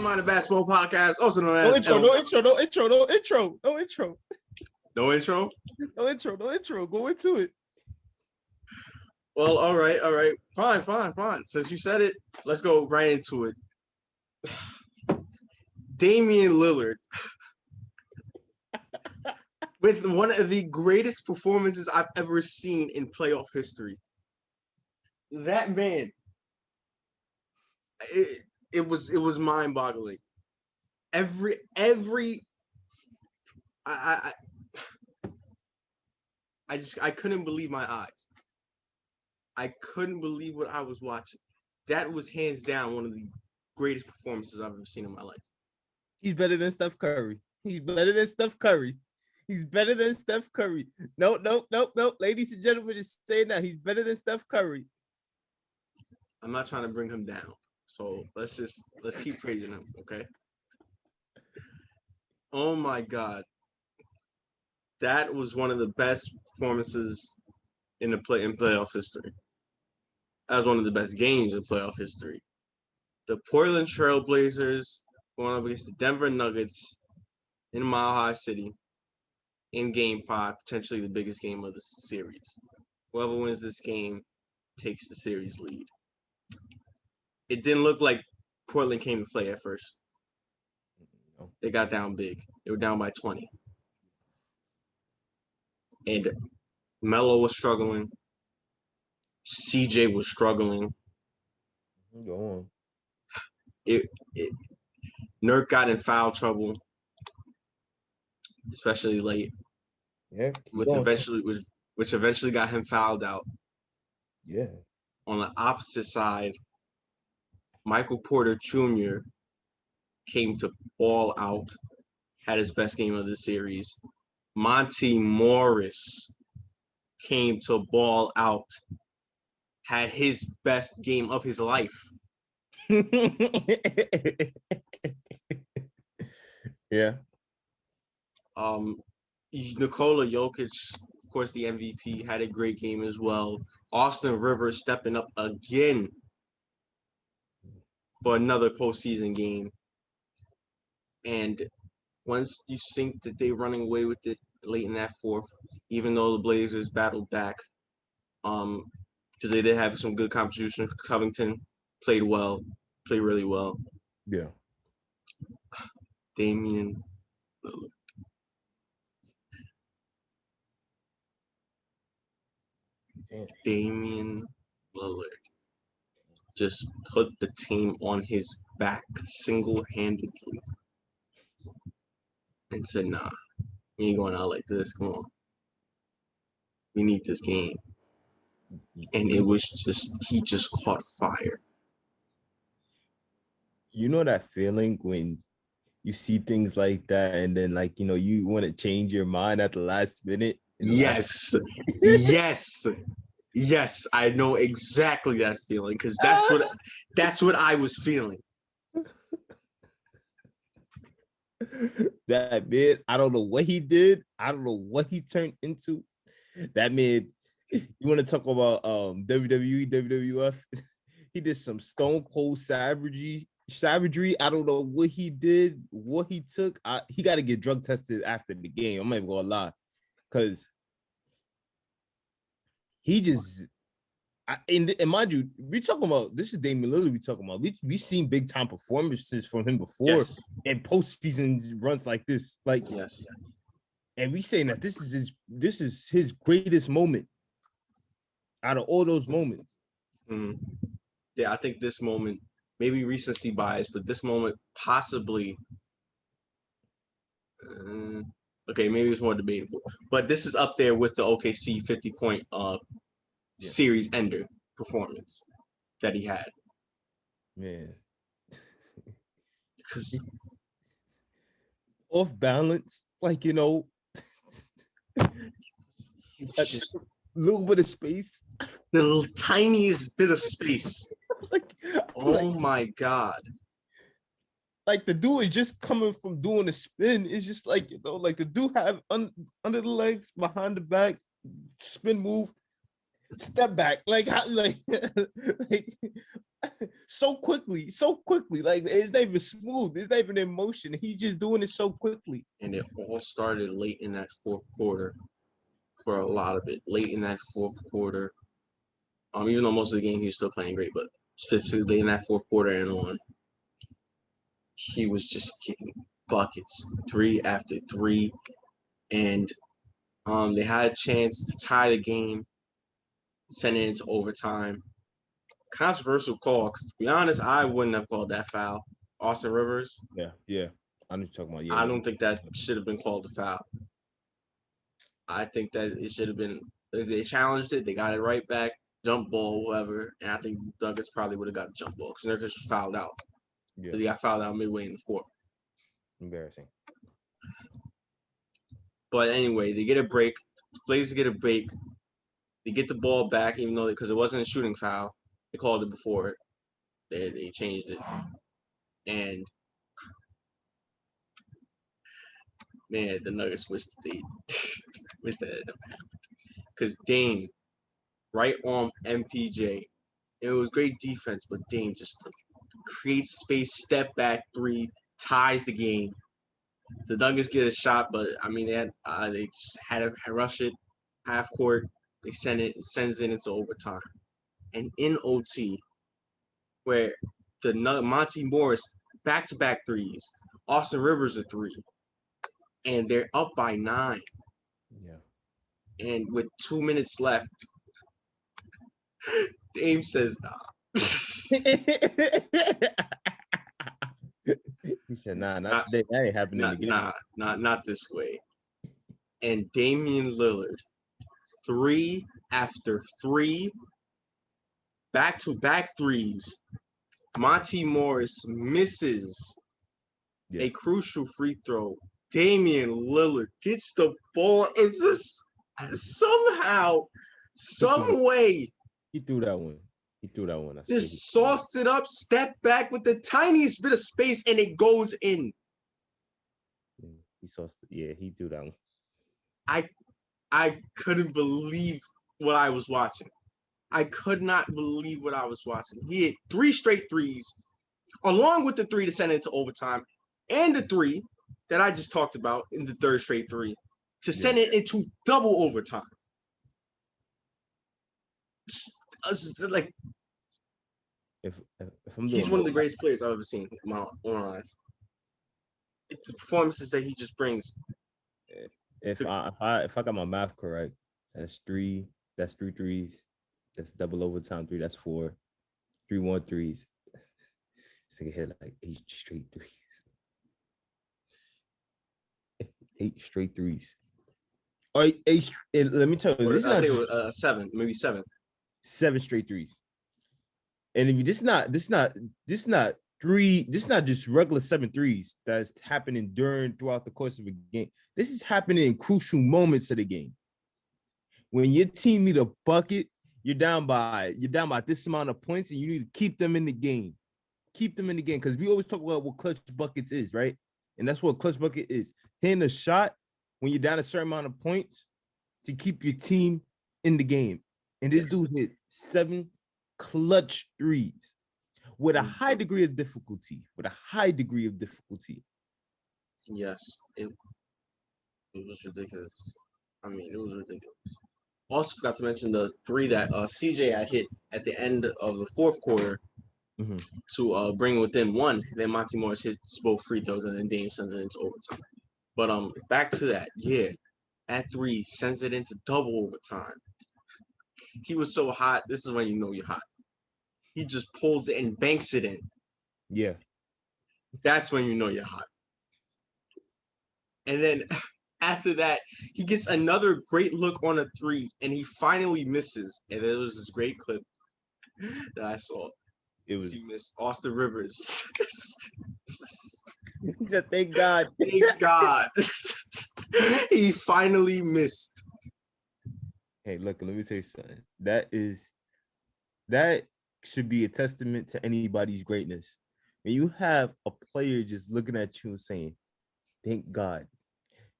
Mind the Basketball Podcast, also known No as intro. No intro. Go into it. Well, all right. Fine. Since you said it, let's go right into it. Damian Lillard, with one of the greatest performances I've ever seen in playoff history. That man, it was mind-boggling. I couldn't believe my eyes. I couldn't believe what I was watching. That was hands down one of the greatest performances I've ever seen in my life. He's better than Steph Curry. No. Ladies and gentlemen, it's saying that he's better than Steph Curry. I'm not trying to bring him down. So let's keep praising him, okay? Oh my God. That was one of the best performances in playoff history. That was one of the best games in playoff history. The Portland Trail Blazers going up against the Denver Nuggets in Mile High City in Game 5, potentially the biggest game of the series. Whoever wins this game takes the series lead. It didn't look like Portland came to play at first. They got down big. They were down by 20. And Melo was struggling. CJ was struggling. Go on. Nurk got in foul trouble, especially late. Yeah. Which eventually got him fouled out. Yeah. On the opposite side, Michael Porter Jr. came to ball out, had his best game of the series. Monty Morris came to ball out, had his best game of his life. Yeah. Nikola Jokic, of course, the MVP, had a great game as well. Austin Rivers stepping up again for another postseason game. And once you think that they're running away with it late in that fourth, even though the Blazers battled back, because they did have some good contribution. Covington played really well. Yeah. Damian Lillard. Damian Lillard just put the team on his back single-handedly and said, nah, we ain't going out like this. Come on. We need this game. And it was he just caught fire. You know that feeling when you see things like that and then you want to change your mind at the last minute? Yes. Yes, I know exactly that feeling because that's what I was feeling. That man, I don't know what he did. I don't know what he turned into. That man, you want to talk about WWE, WWF? He did some stone cold savagery. I don't know what he did, what he took. He got to get drug tested after the game. I'm not even gonna lie, because he just. And mind you, we talking about this is Damian Lillard. We talking about we seen big time performances from him before in postseason runs like this, yes. And we saying that this is his greatest moment out of all those moments. Mm-hmm. Yeah, I think this moment, maybe recency bias, but this moment possibly. Okay, maybe it's more debatable, but this is up there with the OKC 50-point series ender performance that he had. Man, because off balance, just a little bit of space, the tiniest bit of space. My God. Like the dude is just coming from doing a spin. It's just the dude have under the legs, behind the back, spin move. step back, like how, like so quickly. Like it's not even smooth. It's not even in motion. He's just doing it so quickly. And it all started late in that fourth quarter. For a lot of it, late in that fourth quarter. Even though most of the game he's still playing great, but specifically late in that fourth quarter and on, he was just getting buckets, 3 after 3, and they had a chance to tie the game, send it into overtime. Controversial call, because to be honest, I wouldn't have called that foul. Austin Rivers. Yeah. I know what you're talking about. Yeah, I don't think that should have been called a foul. I think that it should have been. They challenged it. They got it right back. Jump ball, whatever. And I think Douglas probably would have got a jump ball because Nurkic was fouled out. Yeah. Because he got fouled out midway in the fourth. Embarrassing. But anyway, they get a break. Blazers get a break. They get the ball back, even though because it wasn't a shooting foul. They called it before it. They changed it. And man, the Nuggets wish that wish that it never happened. Because Dame, right on MPJ, it was great defense, but Dame just creates space, step back 3, ties the game. The Nuggets get a shot, but I mean they just had to rush it, half court. They sends it into overtime, and in OT, where the Monty Morris back-to-back threes, Austin Rivers a 3, and they're up by 9. Yeah. And with 2 minutes left, Dame says, "Nah." He said, "Nah, not today. That ain't happening again." Not this way. And Damian Lillard, 3 after 3, back-to-back threes. Monty Morris misses a crucial free throw. Damian Lillard gets the ball and just somehow, some way. He threw that one. Just sauced it up, stepped back with the tiniest bit of space, and it goes in. He threw that one. I couldn't believe what I was watching. I could not believe what I was watching. He hit 3 straight threes, along with the 3 to send it into overtime, and the 3 that I just talked about in the 3rd straight 3 to send it into double overtime. Like, if I'm he's one of the greatest players I've ever seen in my own eyes. It's the performances that he just brings. If I got my math correct, that's 3 threes. That's double overtime 3. That's 4. 3 1 threes. This nigga hit like 8 straight threes. 8 straight threes. All right, 8. Let me tell you, I think it was 7, maybe 7. 7 straight threes. And if this not just regular 7 threes that's happening throughout the course of a game. This is happening in crucial moments of the game. When your team need a bucket, you're down by this amount of points, and you need to keep them in the game. Keep them in the game, because we always talk about what clutch buckets is, right? And that's what clutch bucket is. Hitting a shot when you're down a certain amount of points to keep your team in the game. And this dude hit 7 clutch threes with a high degree of difficulty. Yes, it was ridiculous. I mean, it was ridiculous. Also forgot to mention the 3 that CJ had hit at the end of the 4th quarter to bring within 1. Then Monty Morris hits both free throws, and then Dame sends it into overtime. But back to that, that 3 sends it into double overtime. He was so hot. This is when you know you're hot. He just pulls it and banks it in. Yeah. That's when you know you're hot. And then after that, he gets another great look on a 3, and he finally misses. And there was this great clip that I saw. He missed Austin Rivers. He said, "Thank God." Thank God. He finally missed. Hey, look, let me tell you something. That should be a testament to anybody's greatness. When you have a player just looking at you and saying, "Thank God,"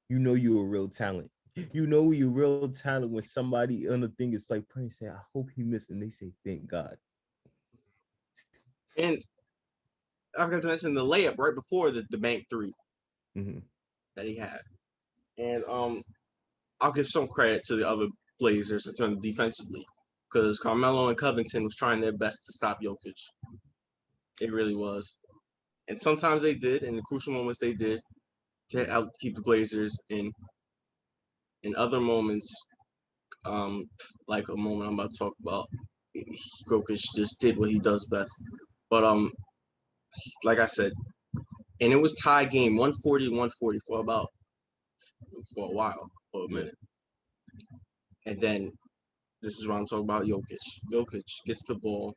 you know you're a real talent. You know your real talent when somebody on the thing is like praying, say, "I hope he missed," and they say, "Thank God." And I forgot to mention the layup right before the bank three Mm-hmm. that he had. And I'll give some credit to the other Blazers in terms of defensively, because Carmelo and Covington was trying their best to stop Jokic. It really was. And sometimes they did, in the crucial moments they did, to out keep the Blazers in other moments, like a moment I'm about to talk about, Jokic just did what he does best. But like I said, and it was tie game 140-140 for a while, for a minute. And then this is what I'm talking about, Jokic. Jokic gets the ball.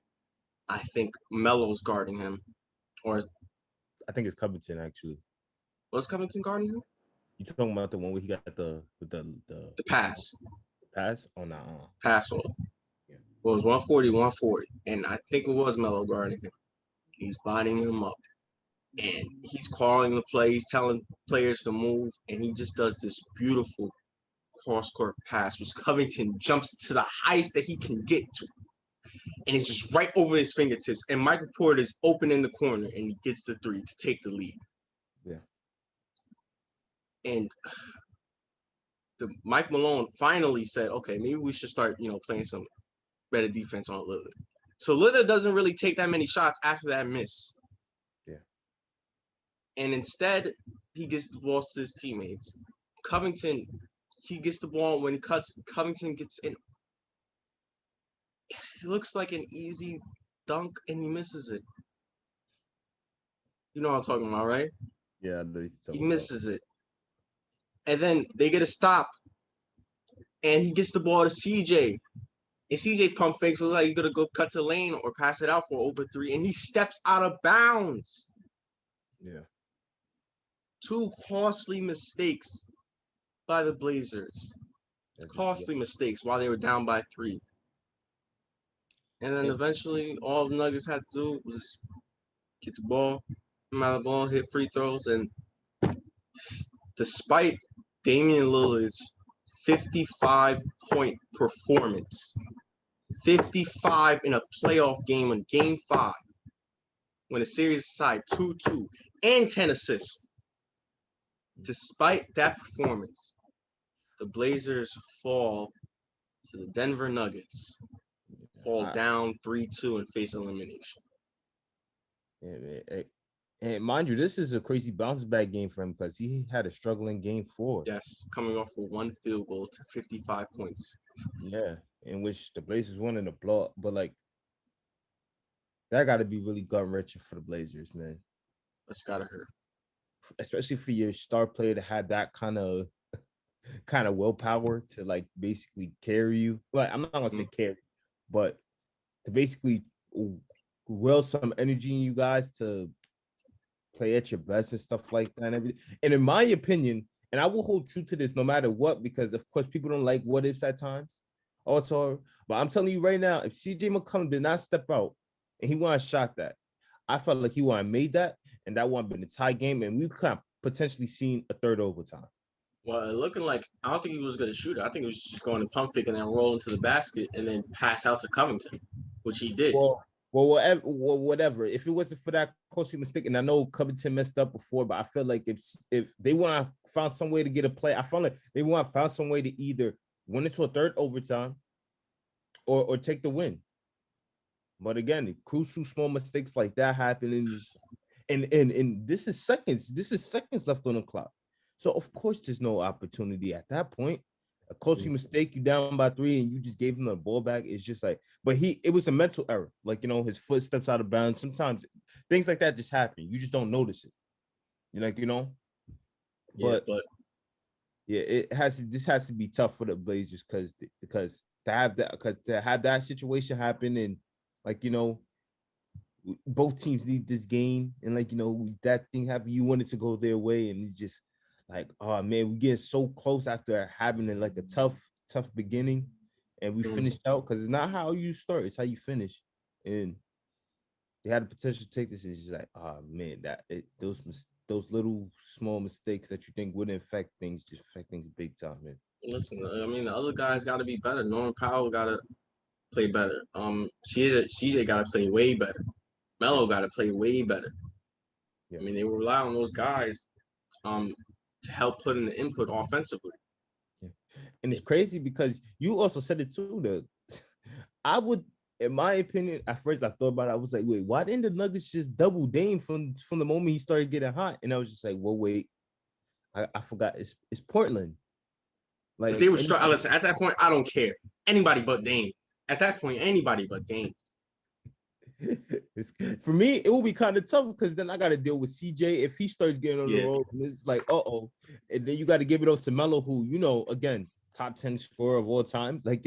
I think Melo's guarding him. Or I think it's Covington actually. was Covington guarding him? You talking about the one where he got the The pass. pass? Oh no. Pass off. Yeah. Well, it was 140-140. And I think it was Melo guarding him. He's binding him up. And he's calling the play. He's telling players to move. And he just does this beautiful cross-court pass, which Covington jumps to the highest that he can get to. And it's just right over his fingertips. And Michael Porter is open in the corner, and he gets the three to take the lead. Yeah. And Mike Malone finally said, okay, maybe we should start, playing some better defense on Lillard. So Lillard doesn't really take that many shots after that miss. Yeah. And instead, he gives the ball to his teammates. Covington, he gets the ball when he cuts. Covington gets in. It looks like an easy dunk, and he misses it. You know what I'm talking about, right? Yeah, he misses it. And then they get a stop, and he gets the ball to CJ. And CJ pump fakes, looks like he's going to go cut to the lane or pass it out for open three, and he steps out of bounds. Yeah. Two costly mistakes by the Blazers. Costly mistakes while they were down by 3. And then eventually, all the Nuggets had to do was get the ball, come out of the ball, hit free throws, and despite Damian Lillard's 55-point performance, 55 in a playoff game in Game 5, when the series is tied 2-2, and 10 assists. Despite that performance, the Blazers fall to the Denver Nuggets, fall down 3-2 and face elimination. Yeah, man. And mind you, this is a crazy bounce back game for him because he had a struggling Game 4. Yes, coming off with 1 field goal to 55 points. Yeah, in which the Blazers wanted to blow up, but like that got to be really gut wrenching for the Blazers, man. That's gotta hurt, especially for your star player to have that kind of willpower to like basically carry you. Well, I'm not gonna say carry, but to basically will some energy in you guys to play at your best and stuff like that and everything. And in my opinion, and I will hold true to this no matter what, because of course people don't like what ifs at times. Also, but I'm telling you right now, if CJ McCollum did not step out and he wouldn't have shot that, I felt like he wouldn't have made that, and that wouldn't have been a tie game, and we could have potentially seen a third overtime. Well, looking like I don't think he was going to shoot it. I think he was just going to pump fake and then roll into the basket and then pass out to Covington, which he did. Well, whatever. If it wasn't for that costly mistake, and I know Covington messed up before, but I feel like if they want to find some way to get a play, I felt like they want to find some way to either win it to a third overtime or take the win. But again, the crucial small mistakes like that happen, and this is seconds. This is seconds left on the clock. So of course there's no opportunity at that point. A costly mistake, you down by 3, and you just gave him the ball back. It's just like, but it was a mental error. Like, his foot steps out of bounds. Sometimes things like that just happen. You just don't notice it. But yeah, this has to be tough for the Blazers because to have that situation happen, and both teams need this game, and that thing happened, you want it to go their way, and it's just like, oh man, we getting so close after having a tough beginning, and we finished out because it's not how you start, it's how you finish, and they had the potential to take this. It's just like, oh man, those little small mistakes that you think wouldn't affect things just affect things big time, man. Listen, I mean, the other guys got to be better. Norman Powell got to play better. CJ got to play way better. Yeah, Melo got to play way better. yeah, I mean, they rely on those guys um to help put in the input offensively. yeah. And it's crazy because you also said it too. I would, in my opinion, at first I thought about it. I was like, wait, why didn't the Nuggets just double Dame from the moment he started getting hot? And I was just like, well, wait, I forgot. It's Portland. But they Like, were and listen, at that point, I don't care. Anybody but Dame. At that point, anybody but Dame. it's, for me, it will be kind of tough because then I got to deal with CJ if he starts getting on the Yeah, road. And it's like, and then you got to give it up to Melo, who again, top 10 scorer of all time, like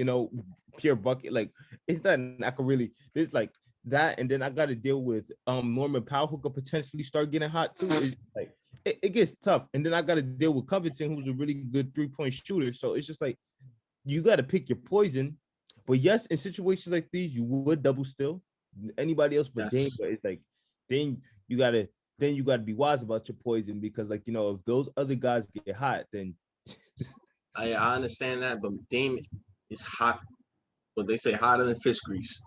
pure bucket. Like it's that I could really. It's like that, and then I got to deal with Norman Powell, who could potentially start getting hot too. It's like it gets tough, and then I got to deal with Covington, who's a really good 3-point shooter. So it's just like you got to pick your poison. But yes, in situations like these, you would double still anybody else but Dame. yes. But it's like then you gotta be wise about your poison because if those other guys get hot, then I understand that, but Dame is hot. What they say, hotter than fish grease.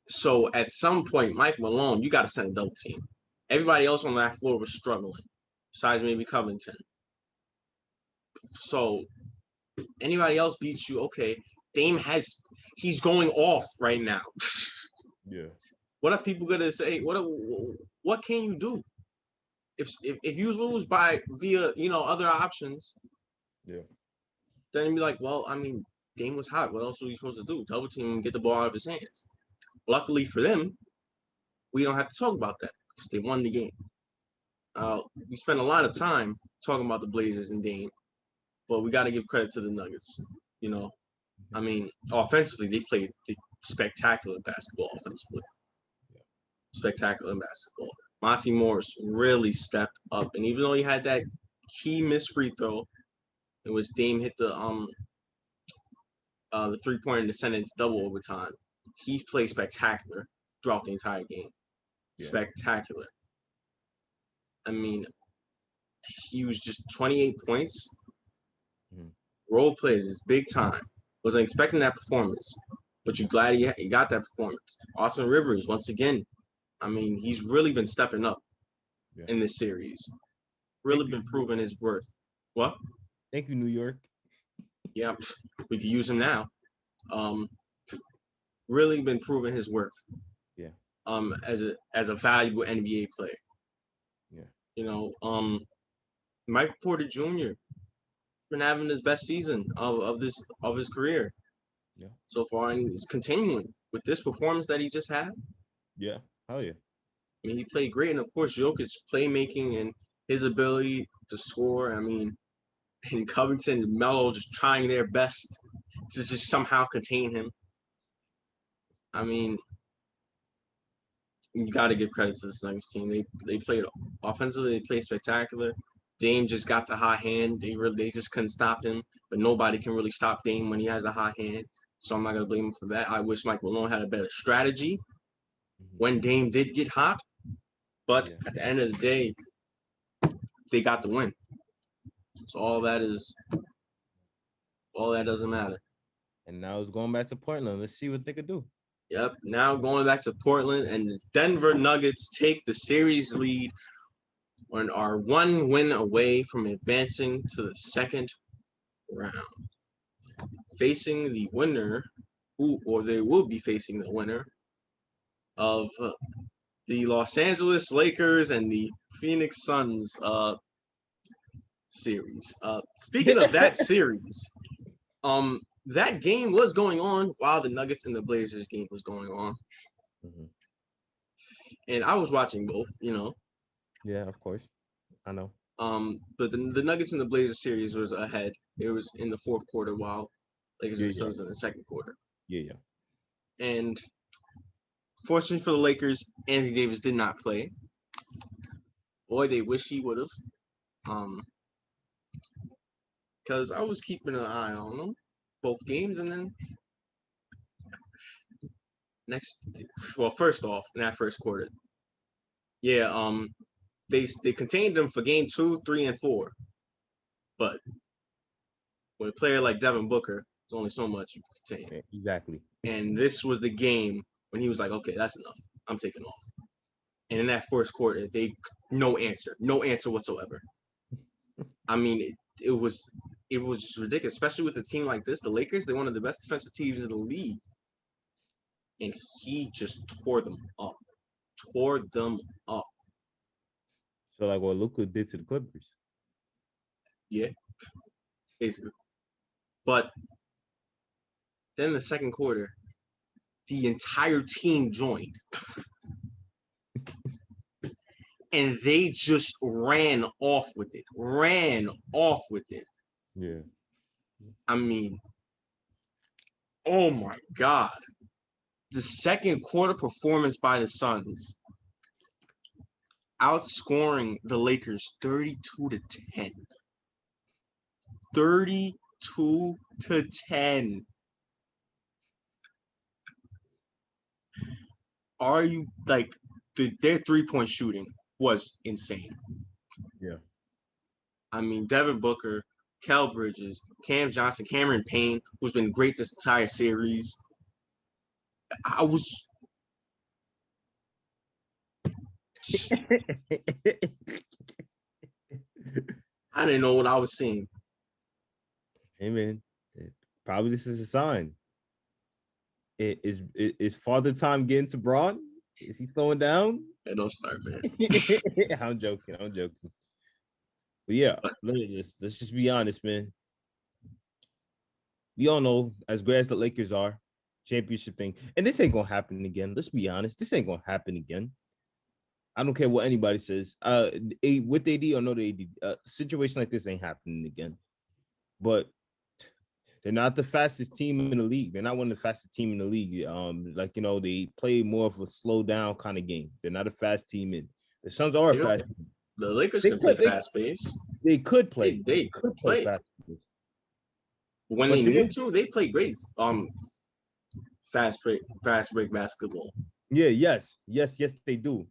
So at some point, Mike Malone, you got to send a double team. Everybody else on that floor was struggling, besides maybe Covington. So anybody else beats you, okay. He's going off right now. yeah, What are people gonna say? What can you do if you lose by via other options? yeah, Then you'd be like, well, I mean, Dame was hot. What else are we supposed to do? Double team and get the ball out of his hands. Luckily for them, we don't have to talk about that because they won the game. We spent a lot of time talking about the Blazers and Dame, but we got to give credit to the Nuggets. I mean, offensively, they played spectacular basketball offensively. Spectacular basketball. Monty Morris really stepped up, and even though he had that key missed free throw, in which Dame hit the 3-pointer to send it into double overtime, he played spectacular throughout the entire game. yeah, Spectacular. I mean, he was just 28 points. Mhm. Role players is big time. Wasn't expecting that performance, but you're glad he got that performance. Austin Rivers, once again, I mean, he's really been stepping up yeah. in this series. Thank Really you, been proving his worth. What? thank you, New York. Yeah, we could use him now. Um, really been proving his worth. Yeah, As a valuable NBA player. yeah, Michael Porter Jr. been having his best season of his career yeah, so far, and he's continuing with this performance that he just had. yeah. Hell yeah. I mean, he played great, and of course, Jokic's playmaking and his ability to score. I mean, and Covington and Melo just trying their best to just somehow contain him. I mean, you got to give credit to this Nuggets team. They played offensively. They played spectacular. Dame just got the hot hand. They just couldn't stop him. But nobody can really stop Dame when he has a hot hand. So I'm not gonna blame him for that. I wish Mike Malone had a better strategy when Dame did get hot. But Yeah. at the end of the day, they got the win. So all that doesn't matter. And now it's going back to Portland. Let's see what they could do. Yep. Now going back to Portland, and the Denver Nuggets take the series lead and are one win away from advancing to the second round. Facing the winner, or they will be facing the winner of the Los Angeles Lakers and the Phoenix Suns series. Speaking of that series, that game was going on while the Nuggets and the Blazers game was going on. Mhm. And I was watching both, Yeah, of course. I know. But the Nuggets and the Blazers series was ahead. It was in the fourth quarter while Lakers and Yeah, Suns in the second quarter. yeah. And fortunately for the Lakers, Anthony Davis did not play. Boy, they wish he would have. Because I was keeping an eye on them both games, and then first off, in that first quarter, yeah, they contained them for game 2, 3, and 4, but with a player like Devin Booker, there's only so much you can contain. Yeah, exactly. And this was the game when he was like, okay, that's enough. I'm taking off. And in that first quarter, no answer whatsoever. I mean, it was just ridiculous, especially with a team like this. The Lakers, they're one of the best defensive teams in the league. And he just tore them up. So like what Luka did to the Clippers. Yeah, basically. But then the second quarter, the entire team joined. And they just ran off with it. Yeah. I mean, oh my God. The second quarter performance by the Suns, outscoring the Lakers 32-10. 32-10. Are you like their 3-point shooting was insane. Yeah. I mean, Devin Booker, Kel Bridges, Cam Johnson, Cameron Payne, who's been great this entire series. I didn't know what I was seeing. Hey man, probably this is a sign. Is Father Time getting to Braun? Is he slowing down? Hey, don't start, man. I'm joking. But yeah, let's just be honest, man. We all know, as great as the Lakers are, championship thing, and this ain't gonna happen again. Let's be honest, this ain't gonna happen again. I don't care what anybody says. With AD or no AD, situation like this ain't happening again. But they're not the fastest team in the league. They're not one of the fastest team in the league. They play more of a slow down kind of game. They're not a fast team. In the Suns are a fast. The Lakers can play fast pace. They could play. They could play fast pace. When they need to, they play great. Fast break basketball. Yeah. Yes, they do.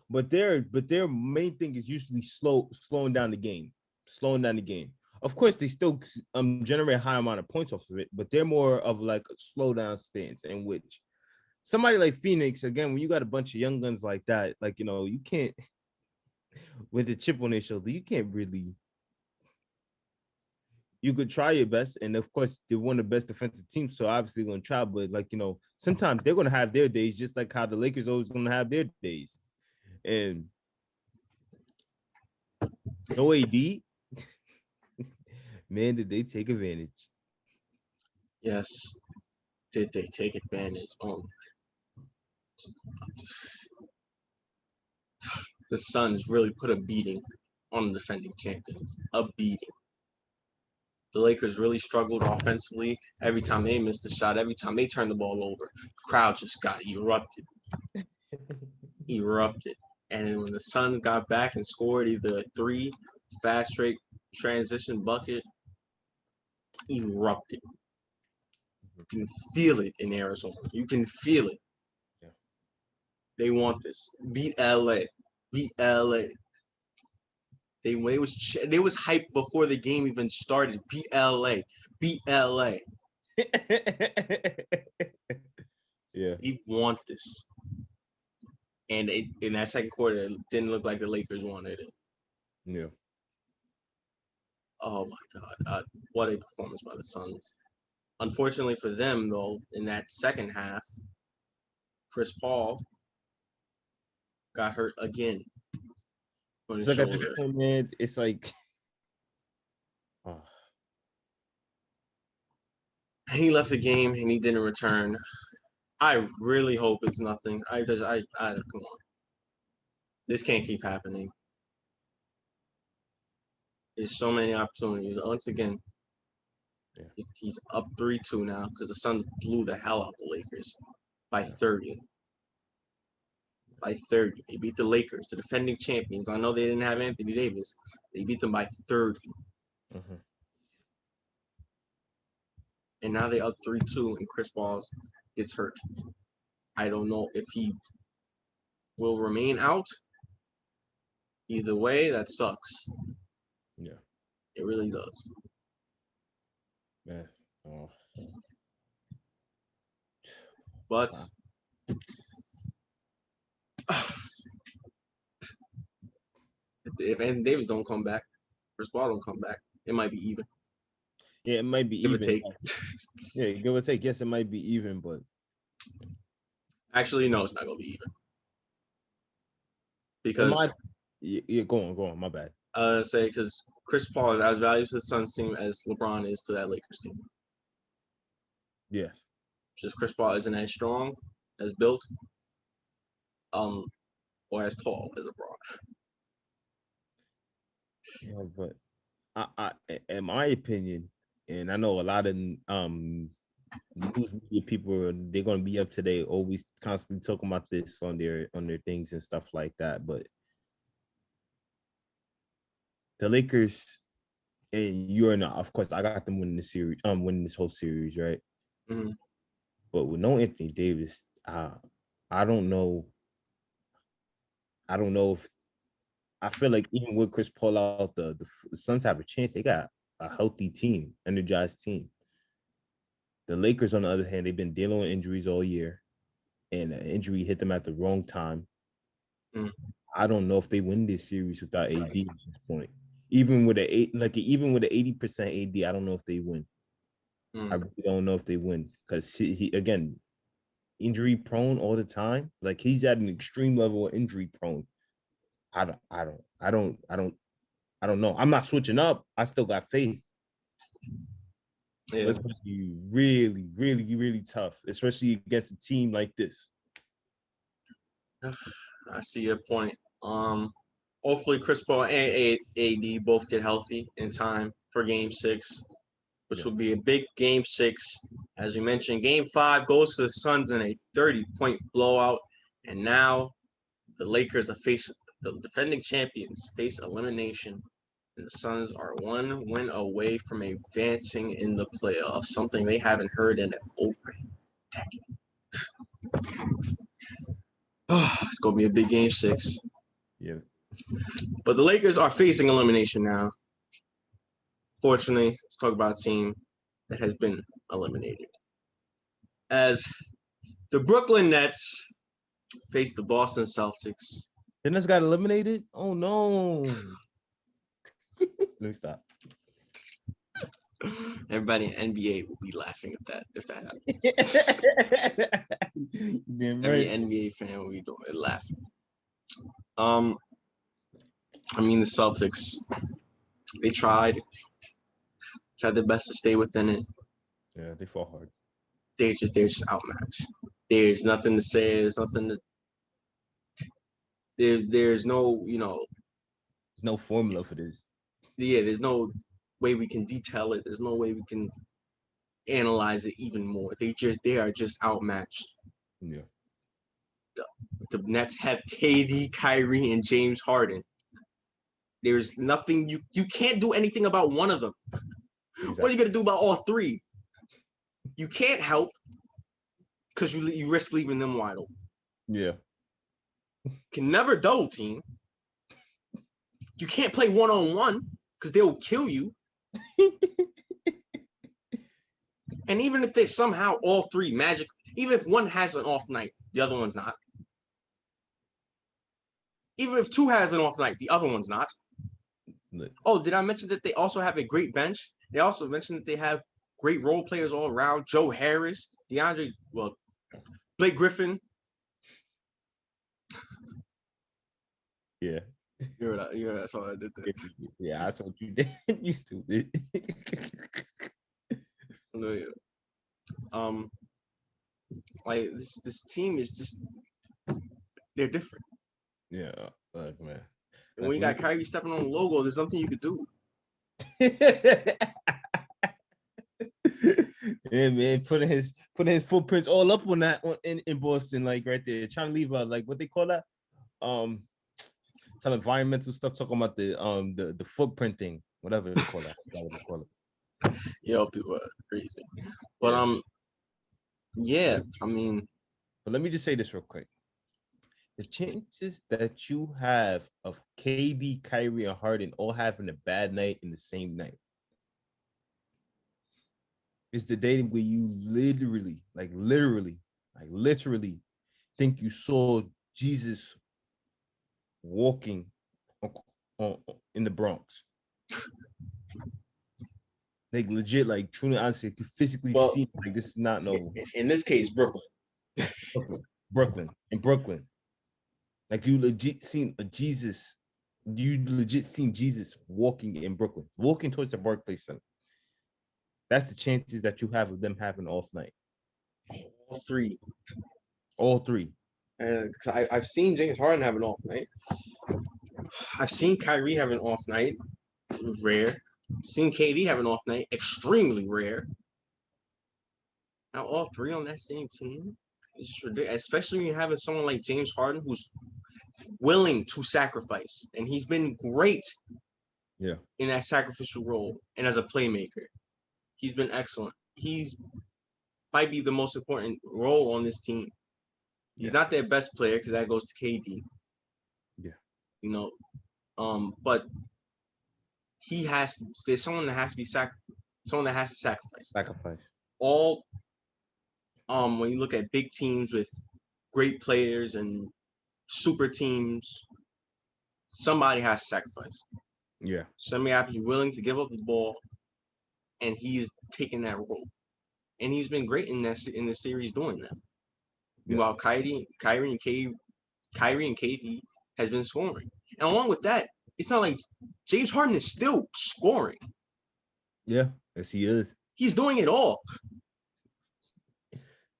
But their main thing is usually slowing down the game. Of course, they still generate a high amount of points off of it, but they're more of like a slow down stance in which somebody like Phoenix, again, when you got a bunch of young guns like that, you can't, with the chip on their shoulder, you can't really, you could try your best. And of course, they're one of the best defensive teams, so obviously going to try, but sometimes they're going to have their days, just like how the Lakers always going to have their days. And no AD, man, did they take advantage? Yes. Did they take advantage? The Suns really put a beating on the defending champions. A beating. The Lakers really struggled offensively. Every time they missed a shot, every time they turned the ball over, the crowd just got erupted. And then when the Suns got back and scored either 3 fast straight transition bucket, erupted. You can feel it in Arizona. You can feel it. Yeah. They want this. Beat LA. They was hyped before the game even started. Beat LA. Yeah. We want this. And in that second quarter, it didn't look like the Lakers wanted it. Yeah. Oh my God. What a performance by the Suns. Unfortunately for them, though, in that second half, Chris Paul got hurt again. It's like at this point, man, it's like he left the game and he didn't return. I really hope it's nothing. I come on. This can't keep happening. There's so many opportunities. Once again, he's up 3-2 now because the Suns blew the hell out the Lakers by 30. By 30. They beat the Lakers, the defending champions. I know they didn't have Anthony Davis. They beat them by 30. Mm-hmm. And now they up 3-2 and Chris Paul gets hurt. I don't know if he will remain out. Either way, that sucks. Yeah. It really does. Man. Oh. But if Anthony Davis don't come back, Chris Paul don't come back, it might be even. Yeah, it might be Give or even. take. Yeah, give or take. Yes, it might be even, but actually, no, it's not gonna be even. Because go on, my bad. Because Chris Paul is as valuable to the Suns team as LeBron is to that Lakers team. Yes. Just Chris Paul isn't as strong, as built, or as tall as LeBron. Yeah, but I in my opinion, and I know a lot of news media people they're gonna be up today, always constantly talking about this on their things and stuff like that. But the Lakers, and you're in, of course, I got them winning the series, winning this whole series, right? Mm-hmm. But with no Anthony Davis, I don't know. I don't know if I feel like even with Chris Paul out, the Suns have a chance. They got a healthy team, energized team. The Lakers, on the other hand, they've been dealing with injuries all year, and an injury hit them at the wrong time. Mm. I don't know if they win this series without AD at this point. Even with even with the 80% AD, I don't know if they win. I really don't know if they win because he again injury prone all the time. Like he's at an extreme level of injury prone. I don't know. I'm not switching up. I still got faith. Yeah. But it's going to be really, really, really tough, especially against a team like this. I see your point. Hopefully Chris Paul and AD both get healthy in time for Game 6, which will be a big Game 6. As you mentioned, Game 5 goes to the Suns in a 30-point blowout, and now the Lakers are facing the defending champions face elimination, and the Suns are one win away from advancing in the playoffs, something they haven't heard in over a decade. It's gonna be a big Game 6. Yeah. But the Lakers are facing elimination now. Fortunately, let's talk about a team that has been eliminated. As the Brooklyn Nets face the Boston Celtics. The Nets got eliminated? Oh no. Let me stop. Everybody in NBA will be laughing at that if that happens. Every NBA fan will be laughing. I mean, the Celtics, they tried their best to stay within it. Yeah, they fought hard. They're just outmatched. There's nothing to say. There's nothing to. There's no, there's no formula for this. Yeah, there's no way we can detail it. There's no way we can analyze it even more. They are just outmatched. Yeah. The Nets have KD, Kyrie, and James Harden. There's nothing you can't do anything about one of them. Exactly. What are you gonna do about all three? You can't help because you risk leaving them wide open. Yeah. Can never double team. You can't play one-on-one because they'll kill you. And even if they somehow all three magic, even if one has an off night, the other one's not. Even if two has an off night, the other one's not. Oh, did I mention that they also have a great bench? They also mentioned that they have great role players all around. Joe Harris, Blake Griffin. Yeah. You heard that. I saw I did that. Yeah, I saw what you did. You stupid. No, yeah. Like this team is just they're different. Yeah, look, man. And when you got Kyrie stepping on the logo, there's nothing you could do. Yeah, man, putting his footprints all up on that in Boston, like right there, trying to leave like what they call that, some environmental stuff, talking about the footprint thing, whatever they call that. What they call it. Yo, people are crazy. But yeah, I mean, but let me just say this real quick. The chances that you have of KD, Kyrie, and Harden all having a bad night in the same night. It's the day where you literally think you saw Jesus walking on in the Bronx. Like legit, like truly, honestly, you physically see like this is not no. In this case, Brooklyn. Brooklyn. Like you legit seen a Jesus. You legit seen Jesus walking in Brooklyn, walking towards the Barclays Center. That's the chances that you have of them having off night. All three. Because I've seen James Harden have an off night. I've seen Kyrie have an off night. Rare. Seen KD have an off night. Extremely rare. Now all three on that same team. It's just ridiculous. Especially when you're having someone like James Harden who's willing to sacrifice. And he's been great in that sacrificial role and as a playmaker. He's been excellent. He's might be the most important role on this team. He's not their best player because that goes to KD. Yeah. You know, but he has to, there's someone that has to be someone that has to sacrifice. All when you look at big teams with great players and super teams, somebody has to sacrifice. Yeah. Somebody has to be willing to give up the ball, and he's taking that role. And he's been great in the series doing that. Yeah. While Kyrie and KD has been scoring. And along with that, it's not like James Harden is still scoring. Yeah, yes, he is. He's doing it all.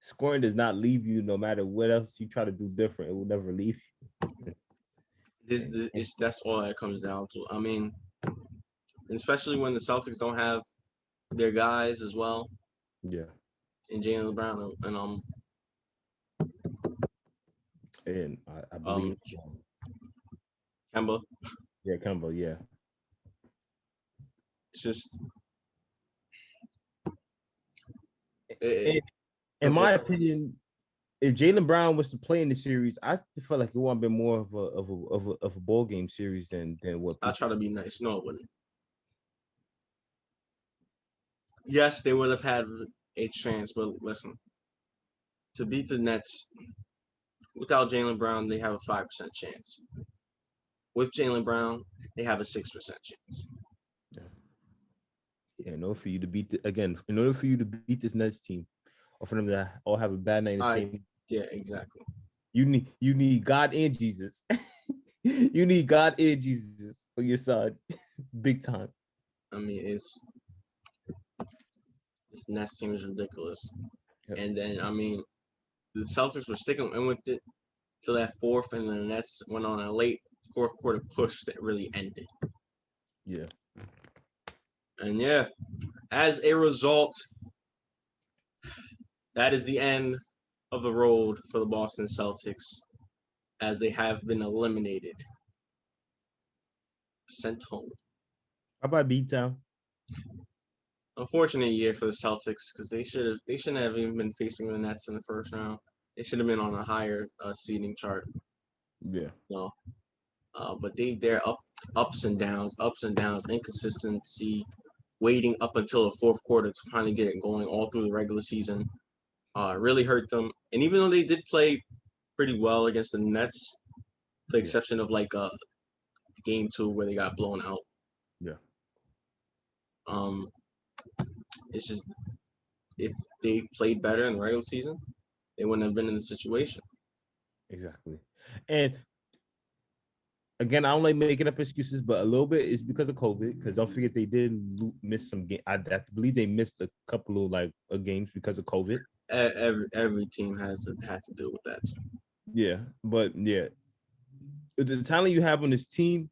Scoring does not leave you no matter what else you try to do different. It will never leave you. That's all that comes down to. I mean, especially when the Celtics don't have their guys as well. Yeah. And Jaylen Brown and I believe Kemba. Yeah, Kemba, yeah. It's just in my opinion, if Jaylen Brown was to play in the series, I felt like it would have been more of a ball game series than what. I try to be nice. No, it wouldn't. Yes, they would have had a chance, but listen, to beat the Nets without Jaylen Brown, they have a 5% chance. With Jaylen Brown, they have a 6% chance. Yeah, in order for you to beat this Nets team, or for them to all have a bad night in the same. Yeah, exactly. You need God and Jesus. You need God and Jesus on your side, big time. I mean, this Nets team is ridiculous. Yep. And then I mean, the Celtics were sticking in with it till that fourth, and then the Nets went on a late fourth quarter push that really ended. Yeah. And yeah, as a result, that is the end of the road for the Boston Celtics, as they have been eliminated. Sent home. How about B-Town? Unfortunate year for the Celtics because they shouldn't have even been facing the Nets in the first round. They should have been on a higher seeding chart. Yeah. No. But they're ups and downs, inconsistency, waiting up until the fourth quarter to finally get it going all through the regular season. Really hurt them. And even though they did play pretty well against the Nets, with the exception of like game 2 where they got blown out. Yeah. It's just if they played better in the regular season, they wouldn't have been in the situation. Exactly. And again, I don't like making up excuses, but a little bit is because of COVID. Because don't forget, they did miss some games. I believe they missed a couple of games because of COVID. Every team has to deal with that. Yeah, but yeah, the talent you have on this team,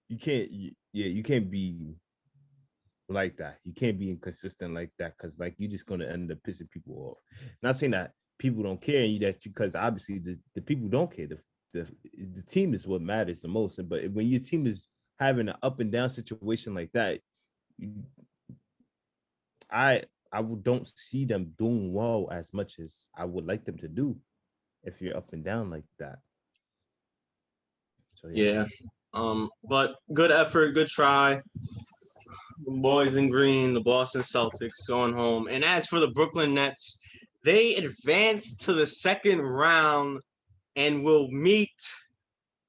you can't be like that. You can't be inconsistent like that because you're just gonna end up pissing people off. Not saying that people don't care because obviously the people don't care. The team is what matters the most. But when your team is having an up and down situation like that, I don't see them doing well as much as I would like them to do if you're up and down like that. So yeah. But good effort, good try. Boys in green, the Boston Celtics going home. And as for the Brooklyn Nets, they advance to the second round and will meet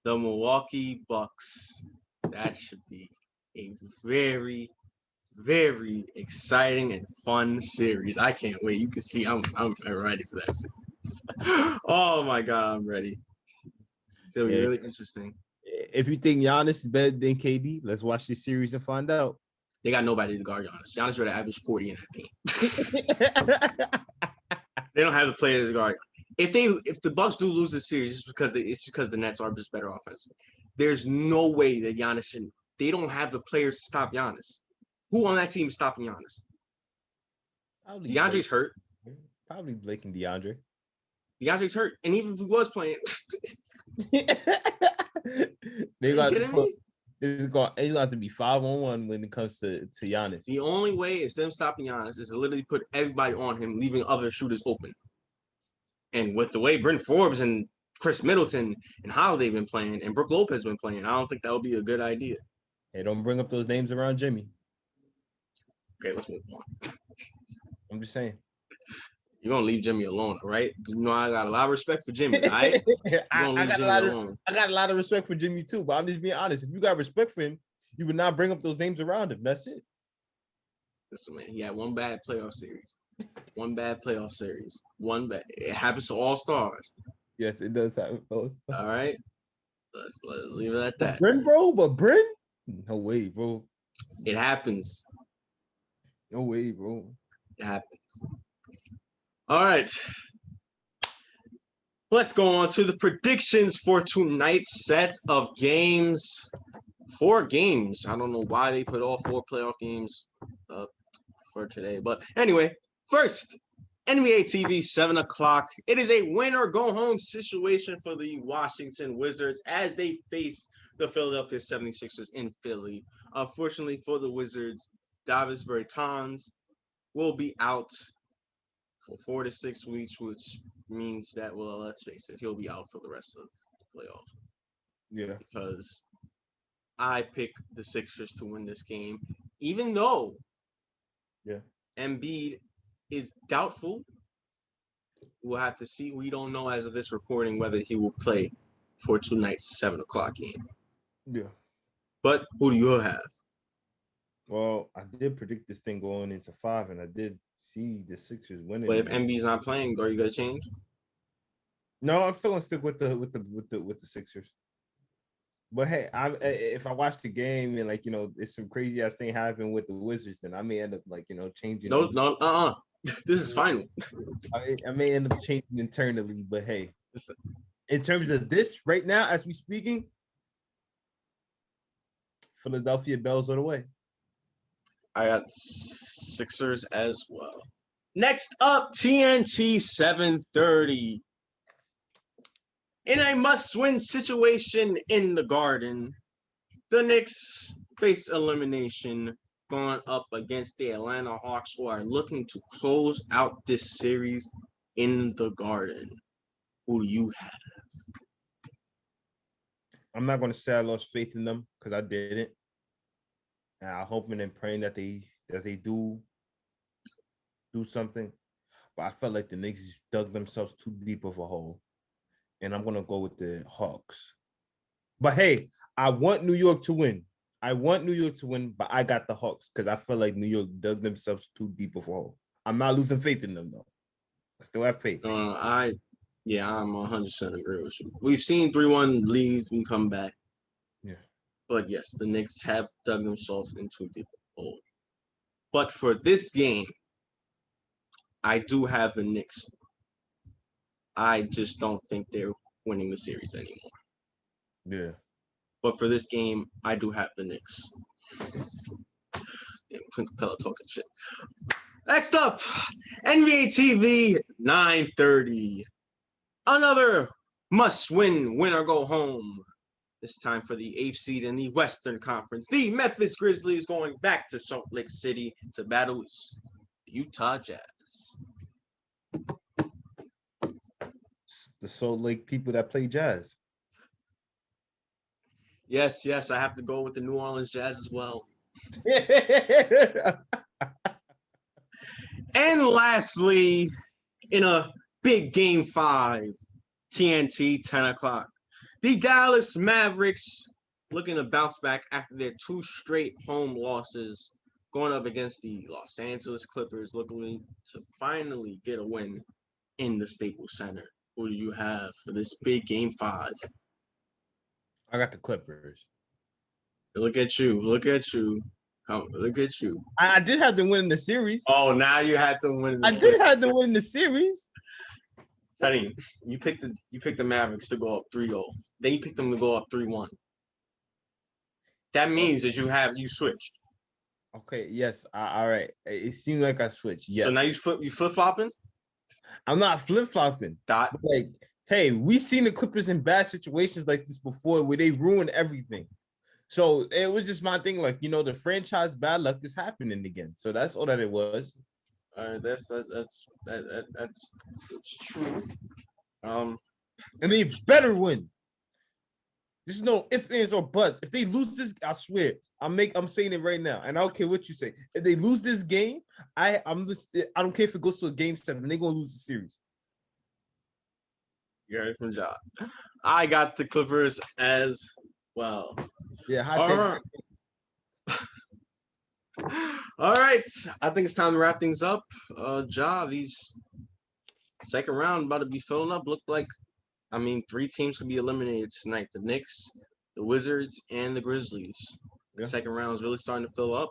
the Milwaukee Bucks. That should be a very, very exciting and fun series. I can't wait. You can see I'm ready for that series. Oh my God, I'm ready. It's gonna be really interesting. If you think Giannis is better than KD, let's watch this series and find out. They got nobody to guard Giannis. Giannis ready to average 40 in that paint. They don't have the players to guard. If the Bucks do lose this series, it's because the Nets are just better offense. There's no way that Giannis shouldn't. They don't have the players to stop Giannis. Who on that team is stopping Giannis? DeAndre's hurt. Probably Blake and DeAndre. DeAndre's hurt, and even if he was playing, they got kidding me? It's going to have to be 5-on-1 when it comes to Giannis. The only way is them stopping Giannis is to literally put everybody on him, leaving other shooters open. And with the way Bryn Forbes and Chris Middleton and Holiday been playing, and Brook Lopez been playing, I don't think that would be a good idea. Hey, don't bring up those names around Jimmy. Okay, let's move on. I'm just saying. You're going to leave Jimmy alone, right? You know I got a lot of respect for Jimmy, all right? I got a lot of respect for Jimmy too, but I'm just being honest. If you got respect for him, you would not bring up those names around him. That's it. Listen, man, he had one bad playoff series. It happens to all stars. Yes, it does happen. All right? Let's leave it at that. Bryn, bro? But Bryn? No way, bro. It happens. No way, bro. It happens. All right. Let's go on to the predictions for tonight's set of games. 4 games. I don't know why they put all 4 playoff games up for today. But anyway, first, NBA TV, 7 o'clock. It is a win or go home situation for the Washington Wizards as they face the Philadelphia 76ers in Philly. Unfortunately for the Wizards, Davis Bertans will be out for 4 to 6 weeks, which means that, well, let's face it, he'll be out for the rest of the playoffs. Yeah. Because I picked the Sixers to win this game, even though Embiid is doubtful. We'll have to see. We don't know as of this recording whether he will play for tonight's 7 o'clock game. Yeah. But who do you have? Well, I did predict this thing going into 5, and I did see the Sixers winning. But if Embiid's not playing, are you gonna change? No, I'm still gonna stick with the Sixers. But hey, if I watch the game and it's some crazy ass thing happening with the Wizards, then I may end up changing. No. This is final. I may end up changing internally, but hey, in terms of this right now, as we speaking, Philadelphia Bells are the way. I got Sixers as well. Next up, TNT 7:30. In a must-win situation in the Garden, the Knicks face elimination going up against the Atlanta Hawks, who are looking to close out this series in the Garden. Who do you have? I'm not going to say I lost faith in them because I didn't. And I'm hoping and praying that they do something. But I felt like the Knicks dug themselves too deep of a hole. And I'm going to go with the Hawks. But hey, I want New York to win. But I got the Hawks because I feel like New York dug themselves too deep of a hole. I'm not losing faith in them, though. I still have faith. I'm 100% agree with you. We've seen 3-1 leads and come back. Yeah. But yes, the Knicks have dug themselves into a deep hole. But for this game, I do have the Knicks. I just don't think they're winning the series anymore. Yeah. But for this game, I do have the Knicks. Damn, Clint Capella talking shit. Next up, NBA TV 9:30. Another must-win, win or go home. This time for the 8th seed in the Western Conference. The Memphis Grizzlies going back to Salt Lake City to battle the Utah Jazz. The Salt Lake people that play jazz. Yes, I have to go with the New Orleans Jazz as well. And lastly, in a big game 5, TNT, 10 o'clock, the Dallas Mavericks looking to bounce back after their 2 straight home losses, going up against the Los Angeles Clippers, looking to finally get a win in the Staples Center. Who do you have for this big game 5? I got the Clippers. Look at you. Look at you. Look at you. I did have to win in the series. Oh, now you had to win. I did have to win the series. Honey, you picked the Mavericks to go up 3-0. Then you picked them to go up 3-1. That means that you switched. Okay, yes. All right. It seemed like I switched. Yes. So now you flip-flopping? I'm not flip-flopping. Like, hey, we've seen the Clippers in bad situations like this before where they ruin everything. So it was just my thing, like, the franchise bad luck is happening again. So that's all that it was. All right, that's true. And they better win. There's no ifs, ands, or buts. If they lose this, I swear, I'm saying it right now, and I don't care what you say. If they lose this game, I don't care if it goes to a game 7, they're gonna lose the series. You heard it from John. I got the Clippers as well. Yeah. All right. I think it's time to wrap things up. These second round about to be filling up. Looked like, 3 teams could be eliminated tonight: the Knicks, the Wizards, and the Grizzlies. Yeah. The second round is really starting to fill up.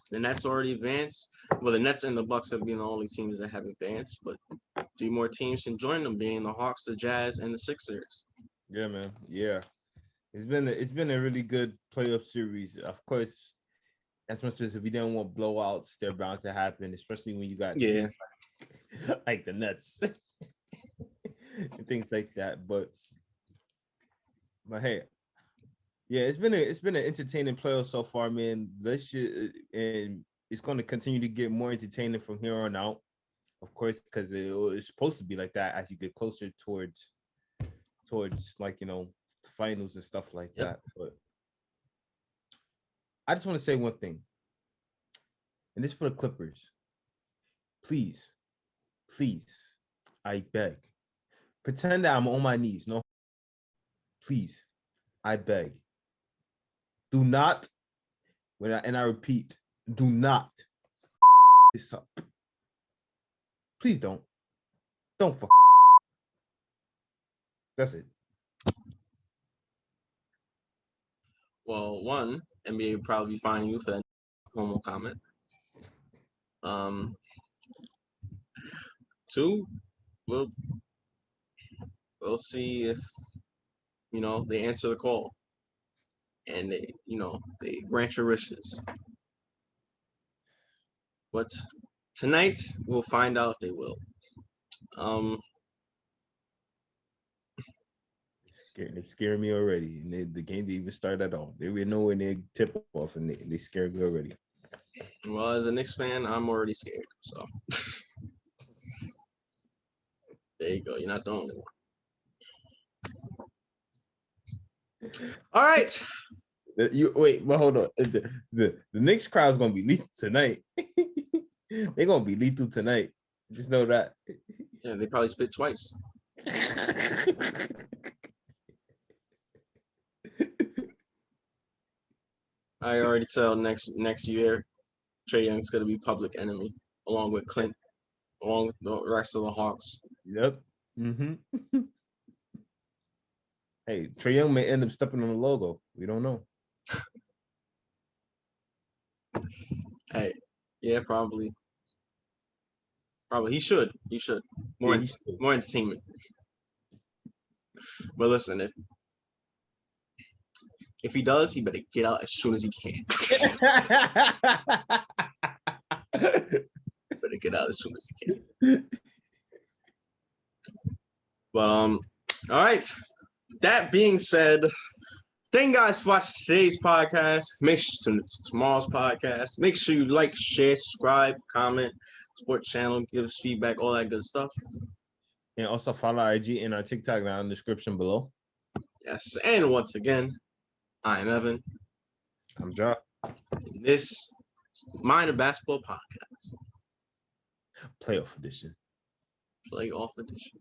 The Nets already advanced. Well, the Nets and the Bucks have been the only teams that have advanced, but 3 more teams can join them, being the Hawks, the Jazz, and the Sixers. Yeah, man. Yeah. It's been a really good playoff series. Of course, as much as we didn't want blowouts, they're bound to happen, especially when you got like the Nets and things like that. But hey, yeah, it's been an entertaining playoff so far, man. And it's going to continue to get more entertaining from here on out, of course, because it's supposed to be like that as you get closer towards like finals and stuff like that. But I just want to say one thing, and this for the Clippers. Please, I beg, pretend that I'm on my knees. No, please, I beg. Do not, and I repeat, do not this up. Please don't fuck. That's it. Well, 1, NBA would probably be fining you for that homo comment. 2, we'll see if they answer the call and they grant your wishes. But tonight we'll find out if they will. They scare me already, and the game didn't even start at all. They were nowhere near tip off, and they scared me already. Well, as a Knicks fan, I'm already scared. So there you go. You're not the only one. All right. But hold on. The Knicks crowd's gonna be lethal tonight. They're gonna be lethal tonight. Just know that. Yeah, they probably spit twice. I already tell next year, Trae Young's gonna be public enemy along with Clint, along with the rest of the Hawks. Yep. Hey, Trae Young may end up stepping on the logo. We don't know. Hey, yeah, probably. He should. More entertainment. But listen, if he does, he better get out as soon as he can. Better get out as soon as he can. But all right. That being said, thank you guys for watching today's podcast. Make sure to tomorrow's podcast. Make sure you like, share, subscribe, comment, support channel, give us feedback, all that good stuff. And also follow IG and our TikTok down in the description below. Yes, and once again, I am Evan. I'm Ja. This Minor Basketball Podcast, Playoff edition. playoff edition.